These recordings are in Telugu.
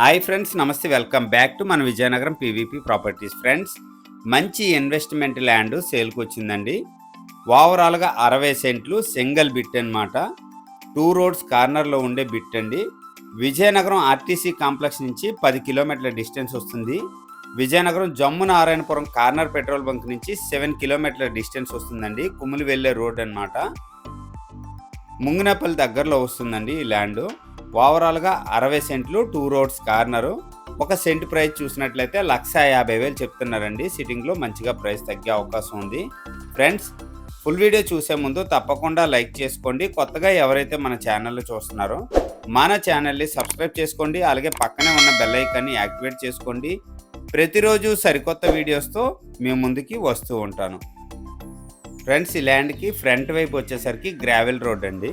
హాయ్ ఫ్రెండ్స్, నమస్తే. వెల్కమ్ బ్యాక్ టు మన విజయనగరం పీవీపీ ప్రాపర్టీస్. ఫ్రెండ్స్, మంచి ఇన్వెస్ట్మెంట్ ల్యాండ్ సేల్కి వచ్చిందండి. ఓవరాల్గా 60 సెంట్లు సింగిల్ బిట్ అనమాట. 2 రోడ్స్ కార్నర్లో ఉండే బిట్ అండి. విజయనగరం ఆర్టీసీ కాంప్లెక్స్ నుంచి 10 కిలోమీటర్ల డిస్టెన్స్ వస్తుంది. Vizianagaram Jammu Narayanapuram corner petrol bunk నుంచి 7 కిలోమీటర్ల డిస్టెన్స్ వస్తుందండి. కుమ్మిలి వెళ్ళే రోడ్ అనమాట. ముంగినపల్లి దగ్గరలో వస్తుందండి ఈ ల్యాండ్. ఓవరాల్గా 60 సెంట్లు, 2 రోడ్స్ కార్నరు. ఒక సెంట్ ప్రైస్ చూసినట్లయితే 1,50,000 చెప్తున్నారండి. సిట్టింగ్లో మంచిగా ప్రైస్ తగ్గే అవకాశం ఉంది. ఫ్రెండ్స్, ఫుల్ వీడియో చూసే ముందు తప్పకుండా లైక్ చేసుకోండి. కొత్తగా ఎవరైతే మన ఛానల్ చూస్తున్నారో మన ఛానల్ని సబ్స్క్రైబ్ చేసుకోండి. అలాగే పక్కనే ఉన్న బెల్ ఐకాన్ని యాక్టివేట్ చేసుకోండి. ప్రతిరోజు సరికొత్త వీడియోస్తో మీ ముందుకి వస్తూ ఉంటాను. ఫ్రెండ్స్, ఈ ల్యాండ్కి ఫ్రంట్ వైపు వచ్చేసరికి గ్రావెల్ రోడ్ అండి.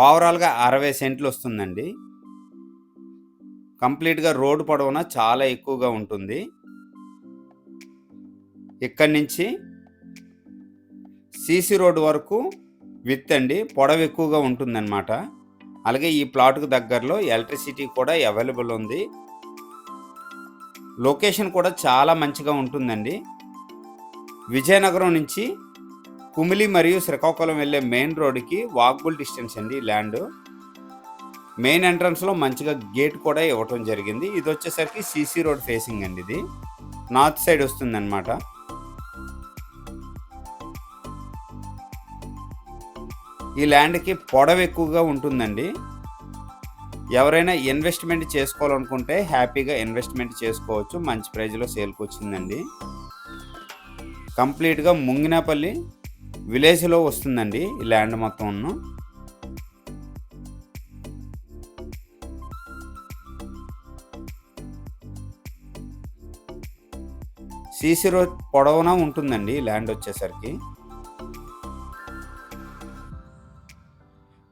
ఓవరాల్గా 60 సెంట్లు వస్తుందండి. కంప్లీట్గా రోడ్డు పొడవున చాలా ఎక్కువగా ఉంటుంది. ఇక్కడి నుంచి సీసీ రోడ్ వరకు విత్ అండి, పొడవు ఎక్కువగా ఉంటుందన్నమాట. అలాగే ఈ ప్లాట్కు దగ్గరలో ఎలక్ట్రిసిటీ కూడా అవైలబుల్ ఉంది. లొకేషన్ కూడా చాలా మంచిగా ఉంటుందండి. విజయనగరం నుంచి కుమిలి మరియు శ్రీకాకుళం వెళ్ళే మెయిన్ రోడ్డుకి వాకబుల్ డిస్టెన్స్ అండి ల్యాండ్. మెయిన్ ఎంట్రన్స్లో మంచిగా గేట్ కూడా ఇవ్వటం జరిగింది. ఇది వచ్చేసరికి సీసీ రోడ్ ఫేసింగ్ అండి. ఇది నార్త్ సైడ్ వస్తుందన్నమాట. ఈ ల్యాండ్కి పొడవు ఎక్కువగా ఉంటుందండి. ఎవరైనా ఇన్వెస్ట్మెంట్ చేసుకోవాలనుకుంటే హ్యాపీగా ఇన్వెస్ట్మెంట్ చేసుకోవచ్చు. మంచి ప్రైజ్లో సేల్కి వచ్చిందండి. కంప్లీట్గా ముంగినపల్లి విలేజ్లో వస్తుందండి ఈ ల్యాండ్ మొత్తం ఉన్న. సీసీ రోడ్ పొడవునా ఉంటుందండి ఈ ల్యాండ్ వచ్చేసరికి.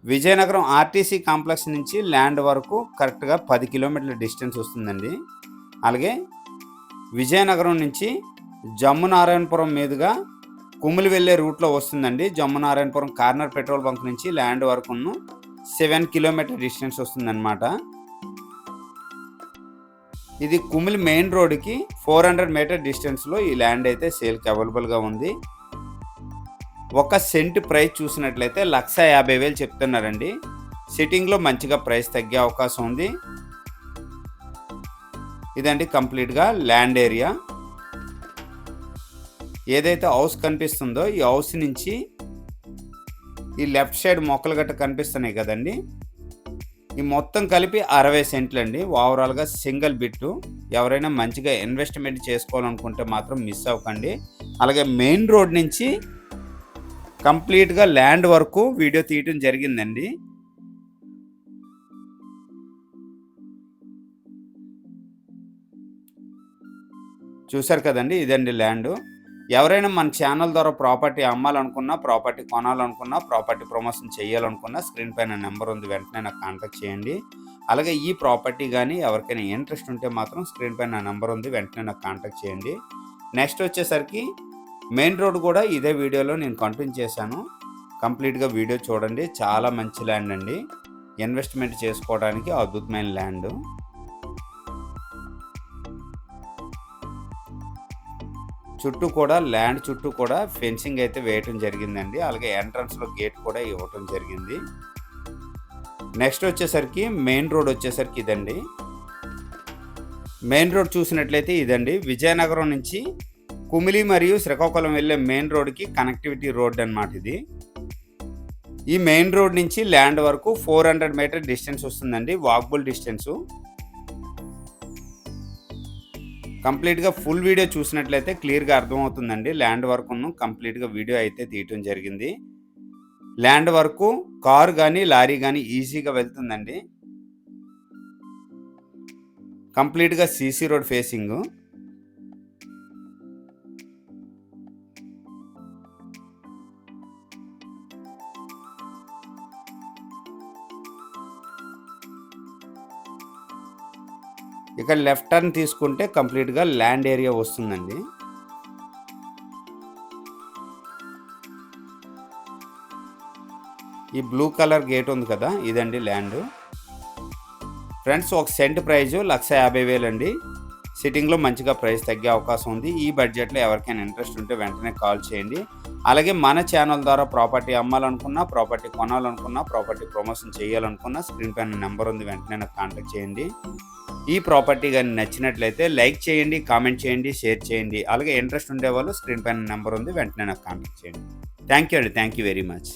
విజయనగరం ఆర్టీసీ కాంప్లెక్స్ నుంచి ల్యాండ్ వరకు కరెక్ట్గా 10 కిలోమీటర్ల డిస్టెన్స్ వస్తుందండి. అలాగే విజయనగరం నుంచి జమ్ము నారాయణపురం మీదుగా కుమ్మిలి వెళ్ళే రూట్లో వస్తుందండి. Jammu Narayanapuram corner petrol bunk నుంచి ల్యాండ్ వరకు 7 కిలోమీటర్ డిస్టెన్స్ వస్తుందన్నమాట. ఇది కుమ్మిలి మెయిన్ రోడ్డుకి 400 మీటర్ డిస్టెన్స్లో ఈ ల్యాండ్ అయితే సేల్కి అవైలబుల్గా ఉంది. ఒక సెంట్ ప్రైస్ చూసినట్లయితే 1,50,000 చెప్తున్నారండి. సిట్టింగ్లో మంచిగా ప్రైస్ తగ్గే అవకాశం ఉంది. ఇదండి కంప్లీట్గా ల్యాండ్ ఏరియా. ఏదైతే హౌస్ కనిపిస్తుందో ఈ హౌస్ నుంచి ఈ లెఫ్ట్ సైడ్ మొక్కలు గట్ట కనిపిస్తున్నాయి కదండి, ఈ మొత్తం కలిపి 60 సెంట్లు అండి. ఓవరాల్గా సింగిల్ బిట్టు. ఎవరైనా మంచిగా ఇన్వెస్ట్మెంట్ చేసుకోవాలనుకుంటే మాత్రం మిస్ అవ్వకండి. అలాగే మెయిన్ రోడ్ నుంచి కంప్లీట్గా ల్యాండ్ వరకు వీడియో తీయటం జరిగిందండి. చూసారు కదండి, ఇదండి ల్యాండ్. ఎవరైనా మన ఛానల్ ద్వారా ప్రాపర్టీ అమ్మాలనుకున్నా, ప్రాపర్టీ కొనాలనుకున్నా, ప్రాపర్టీ ప్రమోషన్ చేయాలనుకున్నా స్క్రీన్ పైన నెంబర్ ఉంది, వెంటనే నాకు కాంటాక్ట్ చేయండి. అలాగే ఈ ప్రాపర్టీ కానీ ఎవరికైనా ఇంట్రెస్ట్ ఉంటే మాత్రం స్క్రీన్ పైన నెంబర్ ఉంది, వెంటనే నాకు కాంటాక్ట్ చేయండి. నెక్స్ట్ వచ్చేసరికి మెయిన్ రోడ్ కూడా ఇదే వీడియోలో నేను కంటిన్యూ చేశాను. కంప్లీట్గా వీడియో చూడండి. చాలా మంచి ల్యాండ్ అండి. ఇన్వెస్ట్మెంట్ చేసుకోవడానికి అద్భుతమైన ల్యాండ్. చుట్టూ కూడా ల్యాండ్ చుట్టూ కూడా ఫెన్సింగ్ అయితే వేయటం జరిగిందండి. అలాగే ఎంట్రన్స్లో గేట్ కూడా ఇవ్వటం జరిగింది. నెక్స్ట్ వచ్చేసరికి మెయిన్ రోడ్ వచ్చేసరికి ఇదండి. మెయిన్ రోడ్ చూసినట్లయితే ఇదండి. విజయనగరం నుంచి కుమిలి మరియు శ్రీకాకుళం వెళ్ళే మెయిన్ రోడ్కి కనెక్టివిటీ రోడ్ అన్నమాట ఇది. ఈ మెయిన్ రోడ్ నుంచి ల్యాండ్ వరకు 400 మీటర్ డిస్టెన్స్ వస్తుందండి, వాకబుల్ డిస్టెన్సు. కంప్లీట్గా ఫుల్ వీడియో చూసినట్లయితే క్లియర్గా అర్థమవుతుందండి. ల్యాండ్ వరకు కంప్లీట్గా వీడియో అయితే తీయటం జరిగింది. ల్యాండ్ వరకు కారు కానీ లారీ కానీ ఈజీగా వెళ్తుందండి. కంప్లీట్గా సీసీ రోడ్ ఫేసింగ్. ఇక్కడ లెఫ్ట్ టర్న్ తీసుకుంటే కంప్లీట్గా ల్యాండ్ ఏరియా వస్తుందండి. ఈ బ్లూ కలర్ గేట్ ఉంది కదా, ఇదండి ల్యాండ్. ఫ్రెండ్స్ ఒక సెంట్ ప్రైజు 1,50,000 అండి. సిట్టింగ్లో మంచిగా ప్రైస్ తగ్గే అవకాశం ఉంది. ఈ బడ్జెట్లో ఎవరికైనా ఇంట్రెస్ట్ ఉంటే వెంటనే కాల్ చేయండి. అలాగే మన ఛానల్ ద్వారా ప్రాపర్టీ అమ్మాలనుకున్నా, ప్రాపర్టీ కొనాలనుకున్నా, ప్రాపర్టీ ప్రమోషన్ చేయాలనుకున్నా స్క్రీన్ పైన నెంబర్ ఉంది, వెంటనే నాకు కాంటాక్ట్ చేయండి. ఈ ప్రాపర్టీ కానీ నచ్చినట్లయితే లైక్ చేయండి, కామెంట్ చేయండి, షేర్ చేయండి. అలాగే ఇంట్రెస్ట్ ఉండేవాళ్ళు స్క్రీన్ పైన నెంబర్ ఉంది, వెంటనే నాకు కాంటాక్ట్ చేయండి. థ్యాంక్ యూ అండి. Thank you very much.